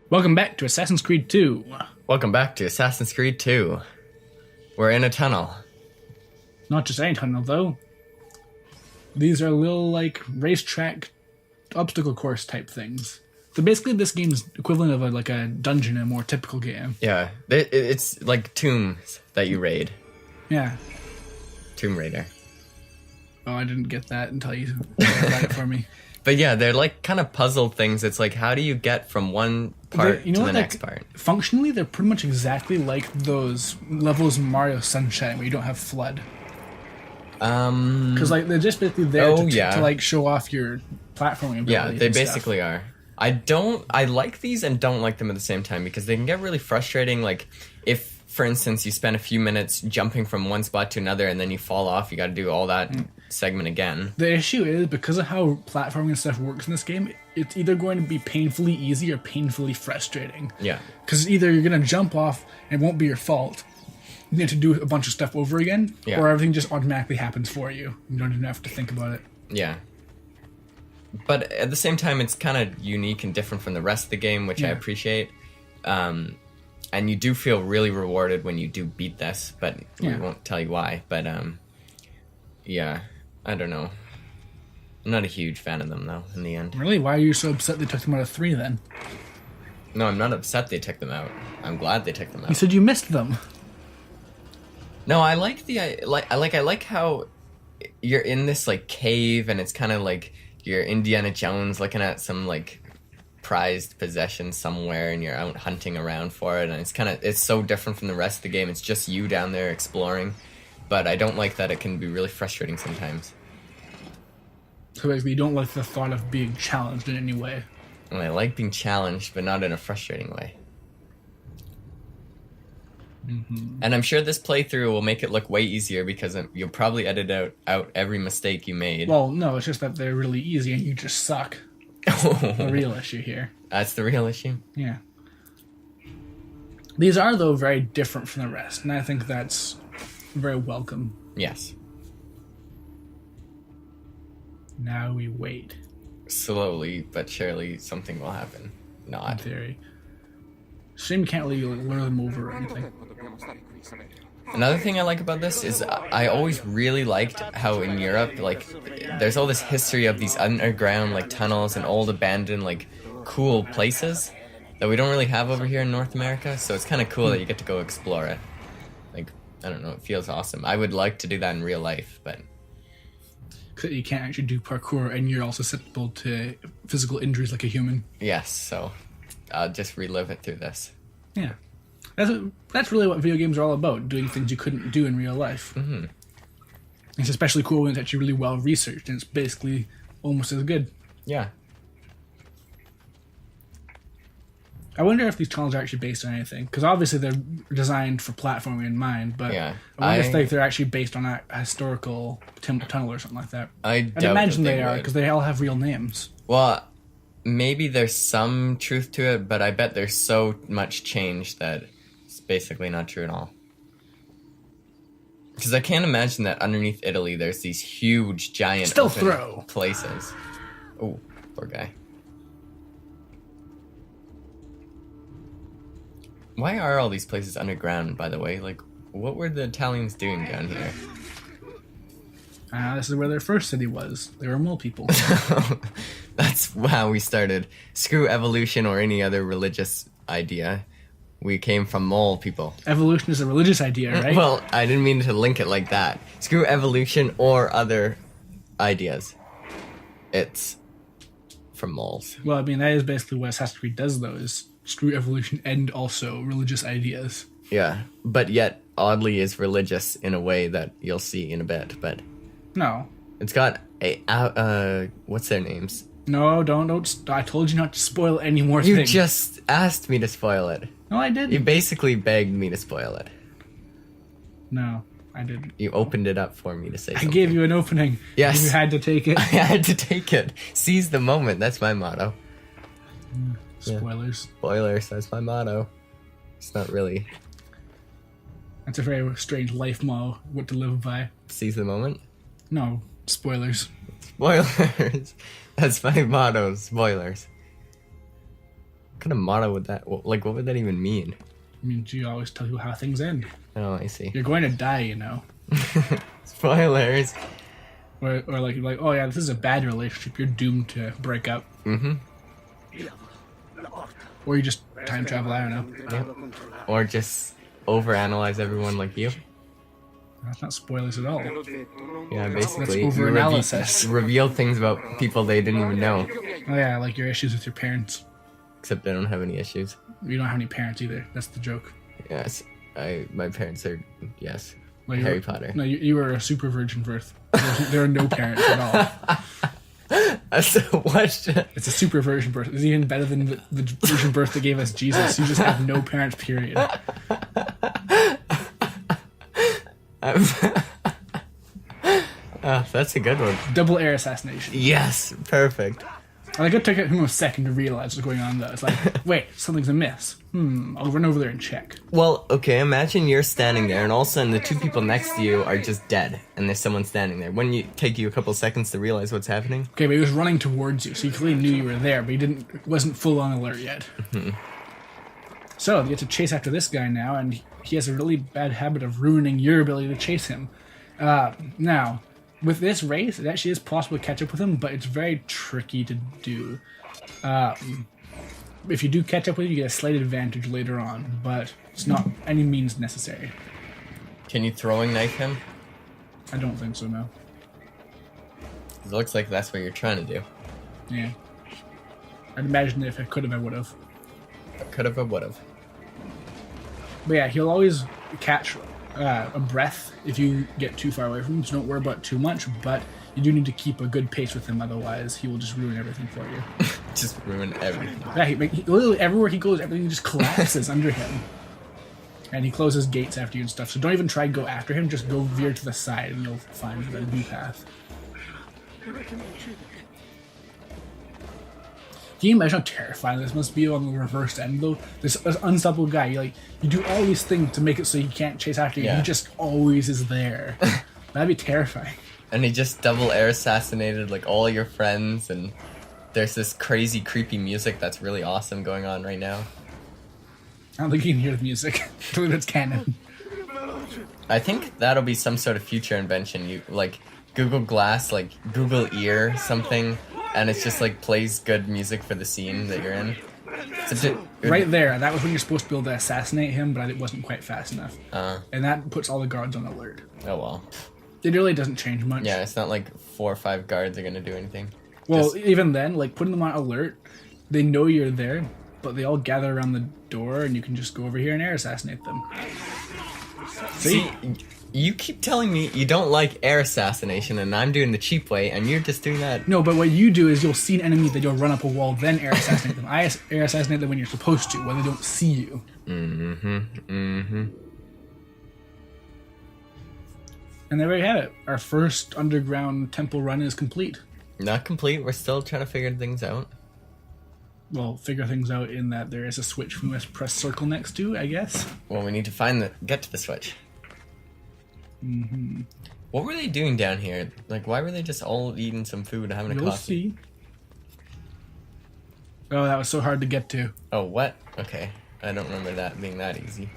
Welcome back to Assassin's Creed 2. Welcome back to Assassin's Creed 2. We're in a tunnel. Not just any tunnel, though. These are little, racetrack obstacle course type things. So basically, this game's equivalent of a dungeon in a more typical game. Yeah, it's like tombs that you raid. Yeah. Tomb Raider. Oh, I didn't get that until you got it for me. But yeah, they're like kind of puzzle things. It's like, how do you get from one part to the next part? Functionally, they're pretty much exactly like those levels in Mario Sunshine where you don't have flood. Because they're just basically there to show off your platforming ability. Yeah, they basically are. I like these and don't like them at the same time because they can get really frustrating. Like if, for instance, you spend a few minutes jumping from one spot to another and then you fall off, you got to do all that segment again. The issue is, because of how platforming and stuff works in this game, it's either going to be painfully easy or painfully frustrating. Yeah. Because either you're going to jump off and it won't be your fault, you have to do a bunch of stuff over again, or everything just automatically happens for you. You don't even have to think about it. Yeah. But at the same time, it's kind of unique and different from the rest of the game, which I appreciate. And you do feel really rewarded when you do beat this, but we won't tell you why. But, yeah, I don't know. I'm not a huge fan of them, though, in the end. Really? Why are you so upset they took them out of 3, then? No, I'm not upset they took them out. I'm glad they took them out. You said you missed them. No, I like I like how you're in this, cave, and it's kind of like you're Indiana Jones looking at some, prized possession somewhere, and you're out hunting around for it, and it's so different from the rest of the game. It's just you down there exploring, but I don't like that it can be really frustrating sometimes. So basically, you don't like the thought of being challenged in any way. And I like being challenged, but not in a frustrating way. Mm-hmm. And I'm sure this playthrough will make it look way easier because you'll probably edit out every mistake you made. Well, no, it's just that they're really easy and you just suck. The real issue here. That's the real issue? Yeah. These are, though, very different from the rest, and I think that's very welcome. Yes. Now we wait. Slowly, but surely, something will happen. Not. In theory. Shame you can't really lure them over or anything. Another thing I like about this is I always really liked how in Europe, there's all this history of these underground, tunnels and old abandoned, cool places that we don't really have over here in North America, so it's kind of cool that you get to go explore it. I don't know, it feels awesome. I would like to do that in real life, but... You can't actually do parkour, and you're also susceptible to physical injuries like a human. Yes, so I'll just relive it through this. Yeah. That's really what video games are all about, doing things you couldn't do in real life. Mm-hmm. It's especially cool when it's actually really well researched, and it's basically almost as good. Yeah. I wonder if these tunnels are actually based on anything, because obviously they're designed for platforming in mind, but I wonder if they're actually based on a historical tunnel or something like that. I'd imagine they are, because they all have real names. Well, maybe there's some truth to it, but I bet there's so much change that it's basically not true at all. Because I can't imagine that underneath Italy there's these huge, giant open places. Oh, poor guy. Why are all these places underground, by the way? What were the Italians doing down here? This is where their first city was. They were mole people. That's how we started. Screw evolution or any other religious idea. We came from mole people. Evolution is a religious idea, right? Well, I didn't mean to link it like that. Screw evolution or other ideas. It's from moles. Well, I mean, that is basically what Assassin's Creed does, though, is screw evolution and also religious ideas. Yeah, but yet oddly is religious in a way that you'll see in a bit, but... No. It's got what's their names? No, don't. I told you not to spoil any more things. You just asked me to spoil it. No, I didn't. You basically begged me to spoil it. No, I didn't. You opened it up for me to say something. I gave you an opening. Yes. You had to take it. I had to take it. Seize the moment. That's my motto. Spoilers. Yeah. Spoilers. That's my motto. It's not really. That's a very strange life motto. What to live by. Seize the moment? No. Spoilers. Spoilers. That's my motto. Spoilers. kind of motto would that? Like, what would that even mean? I mean, you always tell people how things end. Oh, I see. You're going to die, you know. Spoilers. Or like, oh yeah, this is a bad relationship. You're doomed to break up. Mm-hmm. Or you just time travel. I don't know. Yep. Or just overanalyze everyone like you. That's not spoilers at all. Yeah, That's basically, over-analysis. reveal things about people they didn't even know. Oh yeah, like your issues with your parents. Except they don't have any issues. You don't have any parents either. That's the joke. Yes, my parents are, yes, Like Harry Potter. No, you were a super virgin birth. There are no parents at all. So what? It's a super virgin birth. It's even better than the virgin birth that gave us Jesus. You just have no parents, period. That's a good one. Double air assassination. Yes, perfect. Like, it took him a second to realize what's going on, though. It's like, wait, something's amiss. I'll run over there and check. Well, okay, imagine you're standing there and all of a sudden the two people next to you are just dead and there's someone standing there. Wouldn't it take you a couple seconds to realize what's happening? Okay, but he was running towards you, so you clearly knew you were there, but he wasn't full on alert yet. So, you get to chase after this guy now, and he has a really bad habit of ruining your ability to chase him. Now, with this race, it actually is possible to catch up with him, but it's very tricky to do. If you do catch up with him, you get a slight advantage later on, but it's not any means necessary. Can you throwing knife him? I don't think so, no. It looks like that's what you're trying to do. Yeah. I'd imagine if I could have, I would have. Could have or would have. But yeah, he'll always catch a breath if you get too far away from him, so don't worry about it too much, but you do need to keep a good pace with him, otherwise he will just ruin everything for you. Just ruin everything. Yeah, he literally everywhere he goes, everything just collapses under him. And he closes gates after you and stuff, so don't even try to go after him, just go veer to the side and you'll find the new path. Can you imagine how terrifying this must be on the reverse end, though? This unstoppable guy, you do all these things to make it so he can't chase after you. Yeah. He just always is there. That'd be terrifying. And he just double air assassinated like all your friends, and there's this crazy, creepy music that's really awesome going on right now. I don't think you can hear the music. I believe it's canon. I think that'll be some sort of future invention. You like Google Glass, like Google Ear, something. And it's just like plays good music for the scene that you're in. Right there, that was when you're supposed to be able to assassinate him, but it wasn't quite fast enough. And that puts all the guards on alert. Oh well. It really doesn't change much. Yeah, it's not like 4 or 5 guards are gonna do anything. Well, even then, like putting them on alert, they know you're there, but they all gather around the door, and you can just go over here and air assassinate them. See? You keep telling me you don't like air assassination, and I'm doing the cheap way, and you're just doing that. No, but what you do is you'll see an enemy that you'll run up a wall, then air assassinate them. I air assassinate them when you're supposed to, when they don't see you. And there we have it. Our first underground temple run is complete. Not complete. We're still trying to figure things out. Well, figure things out in that there is a switch we must press circle next to, I guess. Well, we need to get to the switch. What were they doing down here? Like, why were they just all eating some food and having a coffee? You'll see. Oh, that was so hard to get to. Oh, what? Okay. I don't remember that being that easy.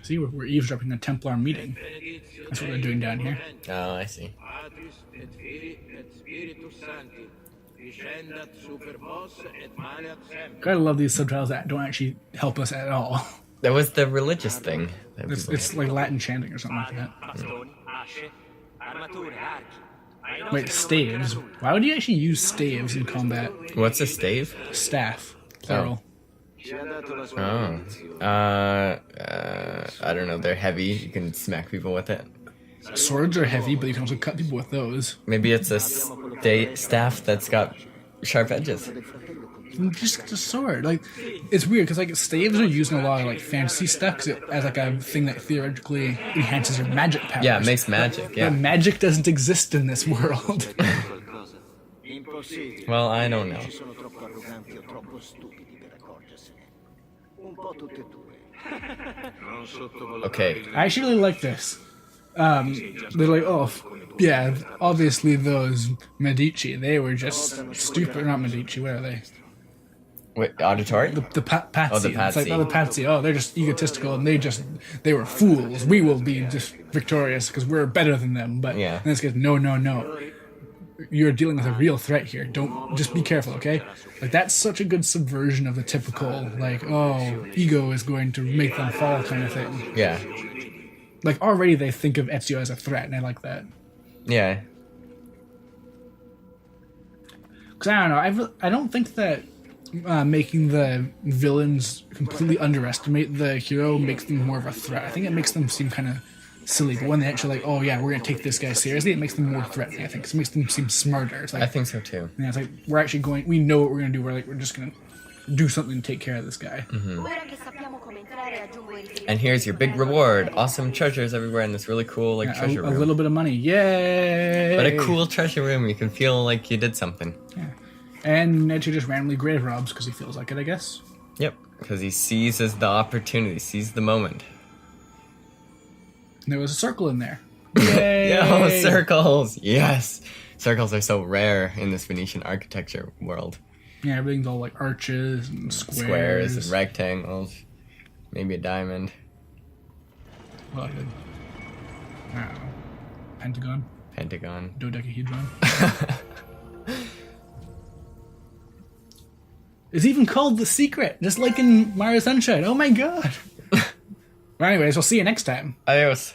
See, we're eavesdropping a Templar meeting. That's what they're doing down here. Oh, I see. Gotta love these subtitles that don't actually help us at all. That was the religious thing. It's like Latin chanting or something like that. Wait, staves? Why would you actually use staves in combat? What's a stave? Staff, plural. Oh. I don't know. They're heavy. You can smack people with it. Swords are heavy, but you can also cut people with those. Maybe it's a staff that's got sharp edges. Just a sword. Like, it's weird because like staves are used in a lot of like fantasy stuff because it as like a thing that theoretically enhances your magic powers. Yeah, it makes magic. Yeah, but magic doesn't exist in this world. Well, I don't know. Okay. I actually really like this. they're like, oh, yeah, obviously those Medici, they were just stupid. Not Medici, where are they? Wait, Auditore? The Patsy. Oh, the It's like, Patsy. oh, the Patsy. Oh, they're just egotistical, and they were fools. We will be just victorious because we're better than them. But Yeah. in this case, no. You're dealing with a real threat here. Don't just be careful, okay? Like that's such a good subversion of the typical like, oh, ego is going to make them fall kind of thing. Yeah. Like already they think of Ezio as a threat, and I like that. Yeah. Because I don't know, I don't think that making the villains completely underestimate the hero makes them more of a threat. I think it makes them seem kind of silly, but when they actually like, oh yeah, we're gonna take this guy seriously, it makes them more threatening. I think 'cause it makes them seem smarter. It's like I think so too. yeah, it's like we're actually going. We know what we're gonna do. We're just gonna do something to take care of this guy. And here's your big reward. Awesome treasures everywhere in this really cool like Yeah, treasure a room. little bit of money, yay! But a cool treasure room, you can feel like you did something. Yeah. And Ezio just randomly grave robs because he feels like it, I guess. Yep, because he seizes the opportunity, sees the moment. And there was a circle in there. Yay! Yo, circles! Yes! Circles are so rare in this Venetian architecture world. Yeah, everything's all like arches and squares. And rectangles. Maybe a diamond. Well, I don't know. Pentagon. Pentagon. Dodecahedron. It's even called The Secret, just like in Mario Sunshine. Oh my god! Well, anyways, we'll see you next time. Adios.